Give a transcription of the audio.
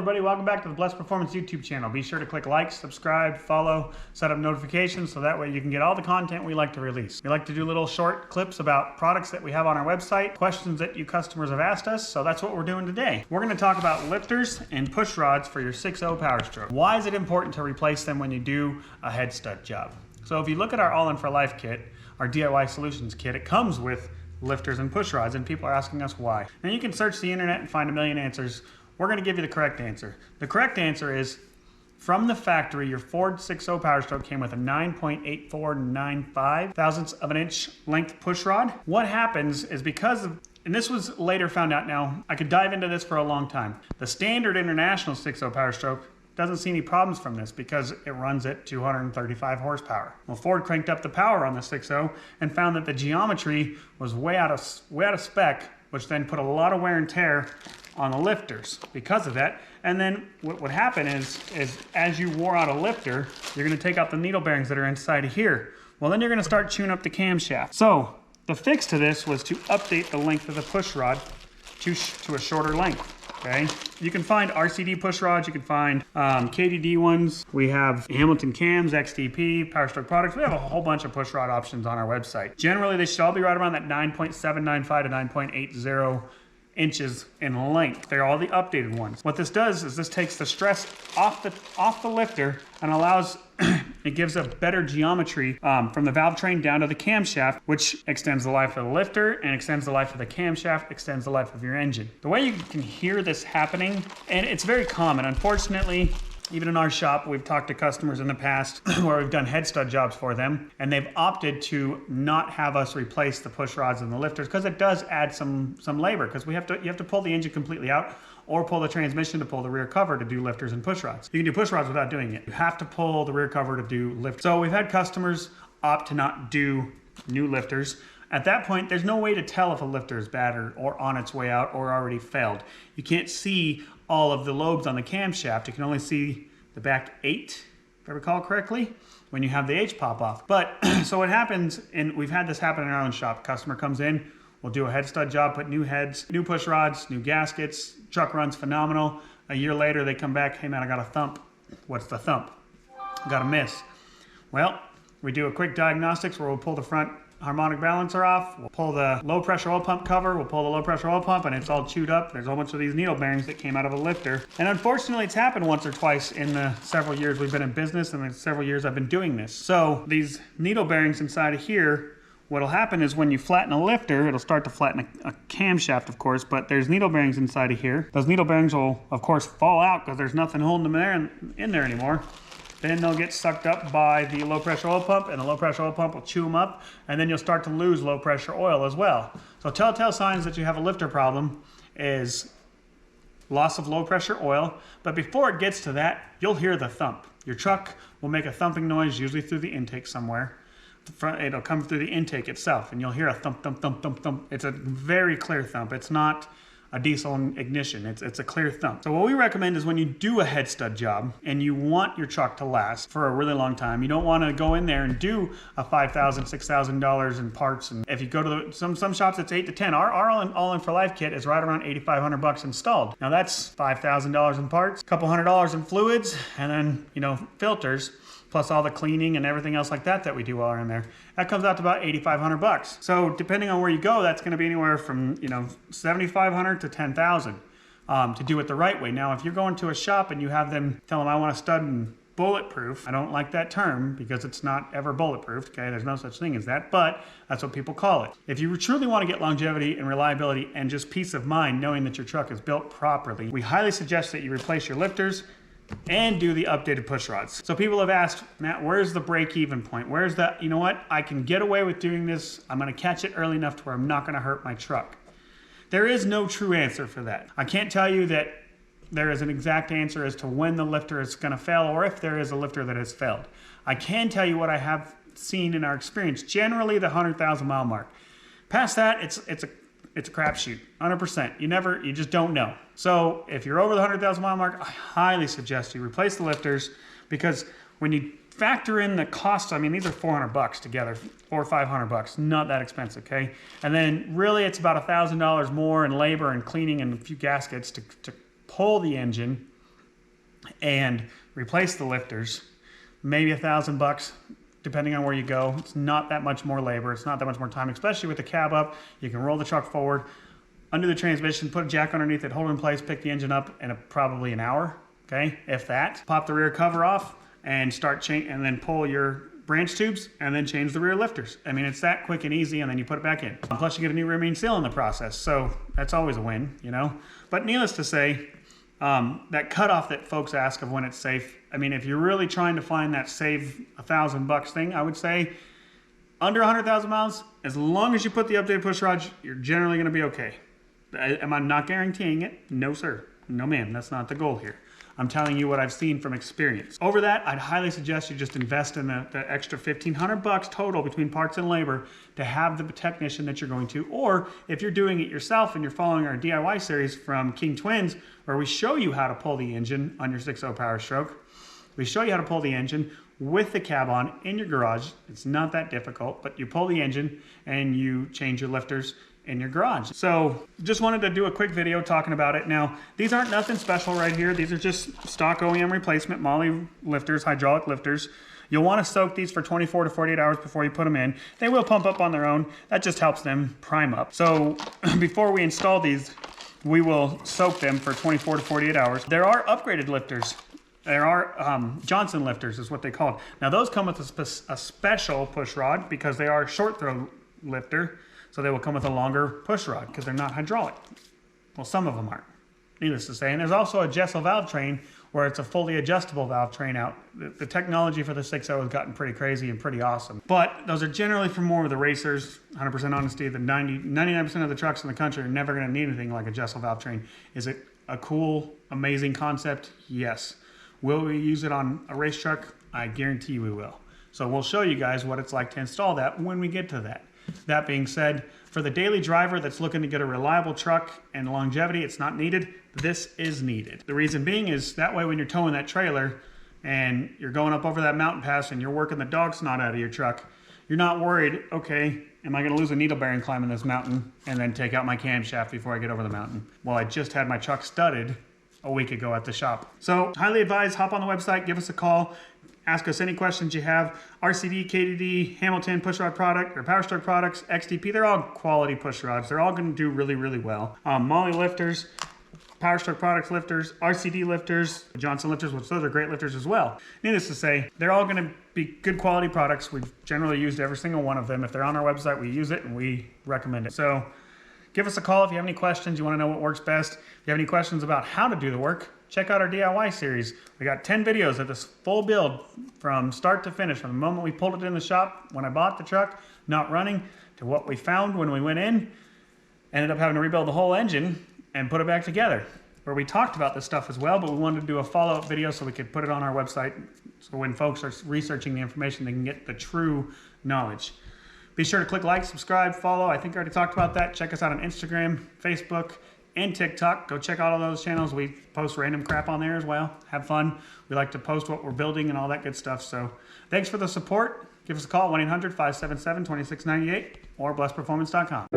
everybody, welcome back to the Blessed Performance YouTube channel. Be sure to click like, subscribe, follow, set up notifications so that way you can get all the content we like to release. We like to do little short clips about products that we have on our website, questions that you customers have asked us, so that's what we're doing today. We're going to talk about lifters and push rods for your 6.0 Power Stroke. Why is it important to replace them when you do a head stud job? So if you look at our All In for Life kit, our DIY solutions kit, it comes with lifters and push rods, and people are asking us why. And you can search the internet and find a million answers. We're going to give you the correct answer. The correct answer is, from the factory, your Ford 6.0 Power Stroke came with a 9.8495 thousandths of an inch length push rod. What happens is because of, and this was later found out now, I could dive into this for a long time. The standard international 6.0 Power Stroke doesn't see any problems from this because it runs at 235 horsepower. Well, Ford cranked up the power on the 6.0 and found that the geometry was way out of spec, which then put a lot of wear and tear on the lifters because of that. And then what would happen is as you wore out a lifter, you're going to take out the needle bearings that are inside of here. Well, then you're going to start chewing up the camshaft. So the fix to this was to update the length of the push rod to a shorter length. Okay, you can find RCD push rods, you can find KDD ones. We have Hamilton cams, XDP, PowerStroke products. We have a whole bunch of push rod options on our website. Generally, they should all be right around that 9.795 to 9.80 inches in length. They're all the updated ones. What this does is this takes the stress off the lifter and allows, it gives a better geometry from the valve train down to the camshaft, which extends the life of the lifter and extends the life of the camshaft, extends the life of your engine. The way you can hear this happening, and it's very common, unfortunately, even in our shop, we've talked to customers in the past where we've done head stud jobs for them, and they've opted to not have us replace the push rods and the lifters because it does add some labor, because you have to pull the engine completely out or pull the transmission to pull the rear cover to do lifters and push rods. You can do push rods without doing it. You have to pull the rear cover to do lift. So we've had customers opt to not do new lifters. At that point, there's no way to tell if a lifter is bad or on its way out or already failed. You can't see all of the lobes on the camshaft. You can only see the back 8, if I recall correctly, when you have the H pop off. But so what happens, and we've had this happen in our own shop, customer comes in, we'll do a head stud job, put new heads, new push rods, new gaskets, truck runs phenomenal. A year later, they come back, hey man, I got a thump. What's the thump? Got a miss. Well, we do a quick diagnostics where we'll pull the front harmonic balancer off, we'll pull the low pressure oil pump cover, we'll pull the low pressure oil pump, and it's all chewed up. There's a whole bunch of these needle bearings that came out of a lifter. And unfortunately, it's happened once or twice in the several years we've been in business and the several years I've been doing this. So these needle bearings inside of here, what'll happen is when you flatten a lifter, it'll start to flatten a camshaft, of course, but there's needle bearings inside of here. Those needle bearings will, of course, fall out because there's nothing holding them in there anymore. Then they'll get sucked up by the low pressure oil pump, and the low pressure oil pump will chew them up, and then you'll start to lose low pressure oil as well. So telltale signs that you have a lifter problem is loss of low pressure oil, but before it gets to that, you'll hear the thump. Your truck will make a thumping noise, usually through the intake somewhere. It'll come through the intake itself, and you'll hear a thump, thump, thump, thump, thump. It's a very clear thump. It's not a diesel ignition. It's a clear thump. So what we recommend is when you do a head stud job and you want your truck to last for a really long time, you don't want to go in there and do a $5,000, $6,000 in parts. And if you go to some shops, it's 8 to 10. Our All In for Life kit is right around $8,500 installed. Now that's $5,000 in parts, a couple $100 in fluids, and then filters, plus all the cleaning and everything else like that we do while we're in there. That comes out to about $8,500. So depending on where you go, that's going to be anywhere from $7,500 to $10,000 to do it the right way. Now, if you're going to a shop and you have them tell them I want a stud in bulletproof, I don't like that term because it's not ever bulletproof. Okay, there's no such thing as that, but that's what people call it. If you truly want to get longevity and reliability and just peace of mind knowing that your truck is built properly, we highly suggest that you replace your lifters and do the updated push rods. So people have asked, Matt, where's the break-even point? Where's that, you know what, I can get away with doing this. I'm gonna catch it early enough to where I'm not gonna hurt my truck. There is no true answer for that. I can't tell you that there is an exact answer as to when the lifter is gonna fail or if there is a lifter that has failed. I can tell you what I have seen in our experience, generally the 100,000 mile mark. Past that, it's a crapshoot, 100%. You just don't know. So if you're over the 100,000 mile mark, I highly suggest you replace the lifters, because when you factor in the cost, I mean, these are $400 together, $400 or $500, not that expensive, okay? And then really it's about $1,000 more in labor and cleaning and a few gaskets to pull the engine and replace the lifters. Maybe $1,000, depending on where you go. It's not that much more labor. It's not that much more time, especially with the cab up. You can roll the truck forward, undo the transmission, put a jack underneath it, hold it in place, pick the engine up in probably an hour, okay, if that. Pop the rear cover off and and then pull your branch tubes and then change the rear lifters. I mean, it's that quick and easy, and then you put it back in. Plus you get a new rear main seal in the process, so that's always a win, you know? But needless to say, that cutoff that folks ask of when it's safe, I mean, if you're really trying to find that save $1,000 thing, I would say under 100,000 miles, as long as you put the updated push rods, you're generally gonna be okay. Am I not guaranteeing it? No, sir. No, ma'am, that's not the goal here. I'm telling you what I've seen from experience. Over that, I'd highly suggest you just invest in the extra $1,500 total between parts and labor to have the technician that you're going to, or if you're doing it yourself and you're following our DIY series from King Twins, where we show you how to pull the engine on your 6.0 PowerStroke. We show you how to pull the engine with the cab on in your garage. It's not that difficult, but you pull the engine and you change your lifters in your garage. So just wanted to do a quick video talking about it. Now, these aren't nothing special right here. These are just stock OEM replacement MOLLE lifters, hydraulic lifters. You'll want to soak these for 24 to 48 hours before you put them in. They will pump up on their own. That just helps them prime up. So before we install these, we will soak them for 24 to 48 hours. There are upgraded lifters. There are Johnson lifters is what they call it. Now those come with a special push rod because they are a short throw lifter. So they will come with a longer push rod because they're not hydraulic. Well, some of them aren't, needless to say. And there's also a Jessel valve train where it's a fully adjustable valve train out. The technology for the 6.0 has gotten pretty crazy and pretty awesome. But those are generally for more of the racers. 100% honesty, the 99% of the trucks in the country are never gonna need anything like a Jessel valve train. Is it a cool, amazing concept? Yes. Will we use it on a race truck? I guarantee we will. So we'll show you guys what it's like to install that when we get to that. That being said, for the daily driver that's looking to get a reliable truck and longevity, it's not needed. This is needed. The reason being is that way when you're towing that trailer and you're going up over that mountain pass and you're working the dog snot out of your truck, you're not worried, okay, am I gonna lose a needle bearing climbing this mountain and then take out my camshaft before I get over the mountain? Well, I just had my truck studded a week ago at the shop. So highly advise, hop on the website, give us a call. Ask us any questions you have. RCD, KDD, Hamilton, pushrod product, or PowerStroke products, XDP, they're all quality push rods. They're all gonna do really, really well. MOLLE lifters, PowerStroke products lifters, RCD lifters, Johnson lifters, which those are great lifters as well. Needless to say, they're all gonna be good quality products. We've generally used every single one of them. If they're on our website, we use it and we recommend it. So give us a call if you have any questions, you wanna know what works best. If you have any questions about how to do the work, check out our DIY series. We got 10 videos of this full build from start to finish, from the moment we pulled it in the shop, when I bought the truck, not running, to what we found when we went in. Ended up having to rebuild the whole engine and put it back together, where we talked about this stuff as well, but we wanted to do a follow-up video so we could put it on our website so when folks are researching the information, they can get the true knowledge. Be sure to click like, subscribe, follow. I think I already talked about that. Check us out on Instagram, Facebook, and TikTok. Go check out all those channels. We post random crap on there as well. Have fun. We like to post what we're building and all that good stuff. So thanks for the support. Give us a call at 1-800-577-2698 or blessperformance.com.